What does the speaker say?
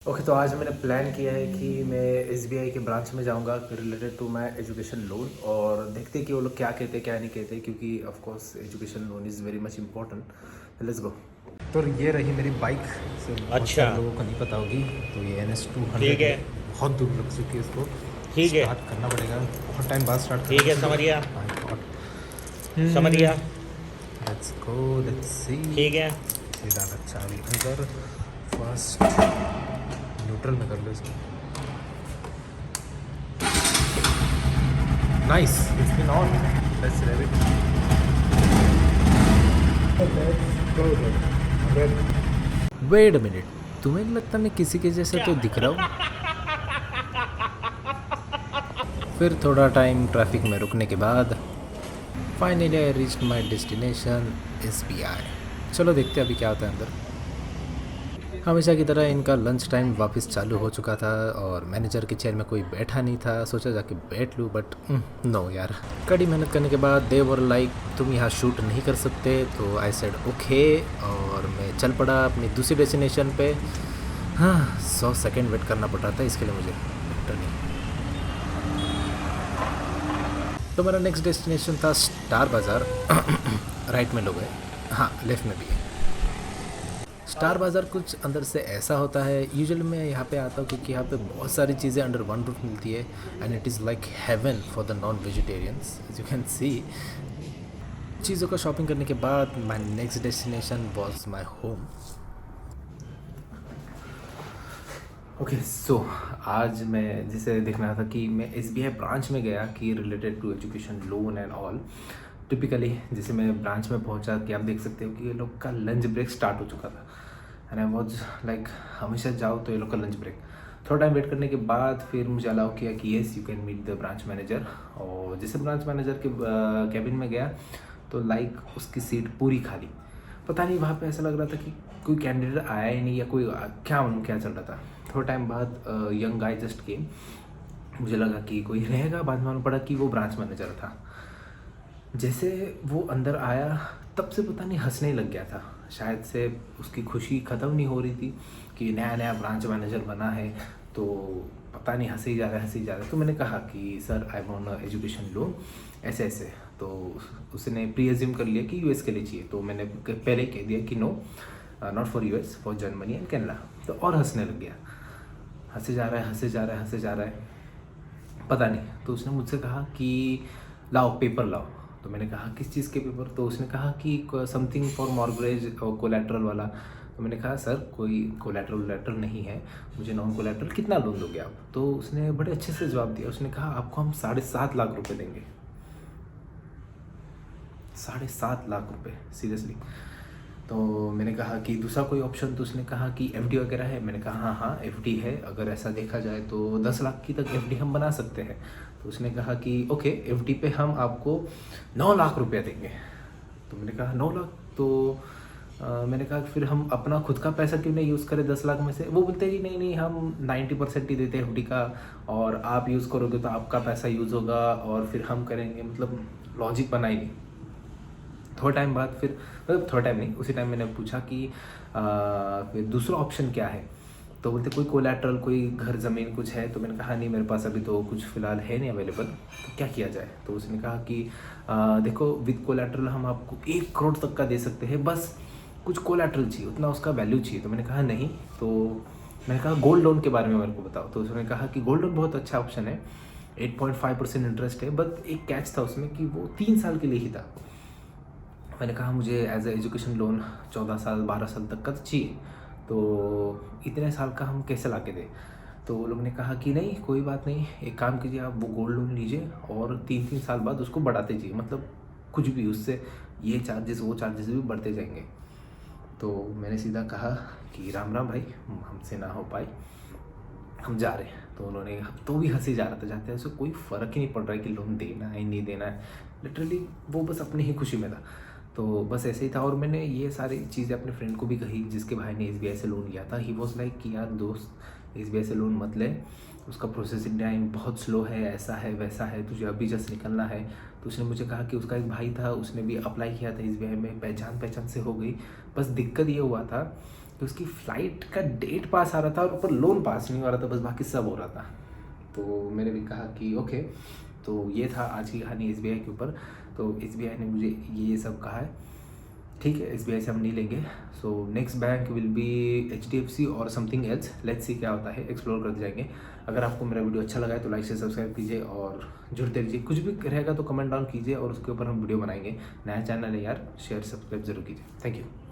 Okay तो आज मैंने प्लान किया है कि मैं एसबीआई के ब्रांच में जाऊंगा related to my education loan और देखते हैं कि वो लोग क्या कहते हैं क्या नहीं कहते, क्योंकि of course education loan is very much important. Let's go. तो ये रही मेरी बाइक। से बहुत अच्छा। सारे लोगों को नहीं पता होगी, तो ये NS 200 ठीक है। है। बहुत दूर लग चुकी है इसको। ठीक है। स्टार्ट करना पड़ेगा, बहुत टाइम बाद स्टार्ट ठीक करना है, पड़ेगा। समरिया। My god. समरिया। Let's go, let's see. ठीक है। सीधा चाबी अंदर, फर्स्ट न्यूट्रल में कर लो इसको। Nice, it's been on. Let's rev it. Wait a minute, तुम्हें नहीं लगता मैं किसी के जैसे तो दिख रहा हूँ? फिर थोड़ा टाइम ट्रैफिक में रुकने के बाद finally I reached my destination SBI। चलो देखते हैं अभी क्या होता है अंदर। हमेशा की तरह इनका लंच टाइम वापस चालू हो चुका था और मैनेजर के चेयर में कोई बैठा नहीं था। सोचा जाके बैठ लूँ, बट नो यार। कड़ी मेहनत करने के बाद दे वर लाइक तुम यहाँ शूट नहीं कर सकते, तो आई सेड ओके और मैं चल पड़ा अपनी दूसरी डेस्टिनेशन पे। हाँ, 100 सेकेंड वेट करना पड़ रहा था इसके लिए मुझे, बेटर नहीं। तो मेरा नेक्स्ट डेस्टिनेशन था स्टार बाज़ार। राइट में लोग हैं, हाँ लेफ्ट में भी है। स्टार बाज़ार कुछ अंदर से ऐसा होता है। यूजुअली मैं यहाँ पे आता हूँ क्योंकि यहाँ पे बहुत सारी चीज़ें अंडर वन रूफ मिलती है and it is like heaven for the non vegetarians, as you can see. चीज़ों का शॉपिंग करने के बाद my next destination was my home. Okay so आज मैं जिसे देखना था कि मैं SBI ब्रांच में गया कि related to education loan and all. Typically जैसे मैं ब्रांच में पहुंचा कि आप देख सकते हो कि ये लोग का लंच ब्रेक स्टार्ट हो चुका था एंड आई वॉज लाइक हमेशा जाओ तो ये लोग का लंच ब्रेक। थोड़ा टाइम वेट करने के बाद फिर मुझे अलाउ किया कि yes you can meet the branch manager. और जैसे ब्रांच मैनेजर के कैबिन में गया तो लाइक उसकी सीट पूरी खाली। पता नहीं वहाँ पे ऐसा लग रहा था कि कोई कैंडिडेट आया ही नहीं या कोई क्या मालूम क्या चल रहा था। थोड़ा टाइम बाद यंग गाय जस्ट केम। मुझे लगा कि कोई रहेगा, बाद में मालूम पड़ा कि वो ब्रांच मैनेजर था। जैसे वो अंदर आया तब से पता नहीं हंसने लग गया था। शायद से उसकी खुशी ख़त्म नहीं हो रही थी कि नया नया ब्रांच मैनेजर बना है, तो पता नहीं हंसे ही जा रहा है हंसे ही जा रहा है। तो मैंने कहा कि sir I want education loan ऐसे ऐसे। तो उसने प्री एज्यूम कर लिया कि US के लिए चाहिए, तो मैंने पहले कह दिया कि no not for US, for Germany and Canada. तो और हंसने लग गया, हंसे जा रहा है हंसे जा रहा है हंसे जा रहा है, पता नहीं। तो उसने मुझसे कहा कि लाओ पेपर लाओ। तो मैंने कहा किस चीज़ के पेपर? तो उसने कहा कि समथिंग फॉर मॉर्गेज और कोलेट्रल वाला। तो मैंने कहा सर कोई कोलेट्रल नहीं है, मुझे नॉन कोलेट्रल कितना लोन दोगे आप? तो उसने बड़े अच्छे से जवाब दिया। उसने कहा आपको हम 7.5 लाख रुपए देंगे। 7.5 लाख रुपए, सीरियसली। तो मैंने कहा कि दूसरा कोई ऑप्शन? तो उसने कहा कि FD वगैरह है। मैंने कहा हाँ हाँ FD है, अगर ऐसा देखा जाए तो 10 लाख की तक FD हम बना सकते हैं। तो उसने कहा कि ओके FD पे हम आपको 9 लाख रुपया देंगे। तो मैंने कहा 9 लाख? तो मैंने कहा फिर हम अपना खुद का पैसा क्यों नहीं यूज़ करें 10 लाख में से? वो बोलते हैं कि नहीं नहीं हम 90% ही देते हैं FD का, और आप यूज़ करोगे तो आपका पैसा यूज़ होगा और फिर हम करेंगे। मतलब लॉजिक बना ही नहीं। थोड़ा टाइम बाद फिर, मतलब थोड़ा टाइम नहीं, उसी टाइम मैंने पूछा कि फिर दूसरा ऑप्शन क्या है? तो बोलते कोई कोलैटरल, कोई घर ज़मीन कुछ है? तो मैंने कहा नहीं मेरे पास अभी तो कुछ फ़िलहाल है नहीं अवेलेबल, तो क्या किया जाए? तो उसने कहा कि देखो विद कोलैटरल हम आपको 1 करोड़ तक का दे सकते हैं, बस कुछ कोलैटरल चाहिए, उतना उसका वैल्यू चाहिए। तो मैंने कहा नहीं। तो मैंने कहा गोल्ड लोन के बारे में मेरे को बताओ। तो उसने कहा कि गोल्ड लोन बहुत अच्छा ऑप्शन है, 8.5% इंटरेस्ट है, बट एक कैच था उसमें कि वो 3 साल के लिए ही था। मैंने कहा मुझे एज ए एजुकेशन लोन 14 साल 12 साल तक का चाहिए, तो इतने साल का हम कैसे ला के दें? तो वो लोग ने कहा कि नहीं कोई बात नहीं, एक काम कीजिए आप वो गोल्ड लोन लीजिए और 3-3 साल बाद उसको बढ़ाते जाइए, मतलब कुछ भी उससे ये चार्जेस वो चार्जेस भी बढ़ते जाएंगे। तो मैंने सीधा कहा कि राम राम भाई, हमसे ना हो पाए, हम जा रहे हैं। तो उन्होंने, तो भी हंसी जा रहा था, जाते हैं उसे कोई फ़र्क ही नहीं पड़ रहा है कि लोन देना है नहीं देना है, लिटरली वो बस अपनी ही खुशी में था। तो बस ऐसे ही था। और मैंने ये सारी चीज़ें अपने फ्रेंड को भी कही जिसके भाई ने SBI से लोन लिया था। ही वॉज लाइक कि यार दोस्त SBI से लोन मत ले, उसका प्रोसेसिंग टाइम बहुत स्लो है, ऐसा है वैसा है, तुझे अभी जस्ट निकलना है। तो उसने मुझे कहा कि उसका एक भाई था, उसने भी अप्लाई किया था SBI में, पहचान से हो गई। बस दिक्कत ये हुआ था कि उसकी फ़्लाइट का डेट पास आ रहा था और ऊपर लोन पास नहीं हो रहा था, बस बाकी सब हो रहा था। तो मैंने भी कहा कि ओके, तो ये था आज की कहानी SBI के ऊपर। तो SBI ने मुझे ये सब कहा है, ठीक है SBI से हम नहीं लेंगे। So next bank will be HDFC और समथिंग एल्स, लेट्स सी क्या होता है, एक्सप्लोर करते जाएंगे। अगर आपको मेरा वीडियो अच्छा लगा है तो लाइक से सब्सक्राइब कीजिए और जुड़ते रहिए। कुछ भी रहेगा तो कमेंट डाउन कीजिए और उसके ऊपर हम वीडियो बनाएंगे। नया चैनल है यार, शेयर सब्सक्राइब जरूर कीजिए। Thank you.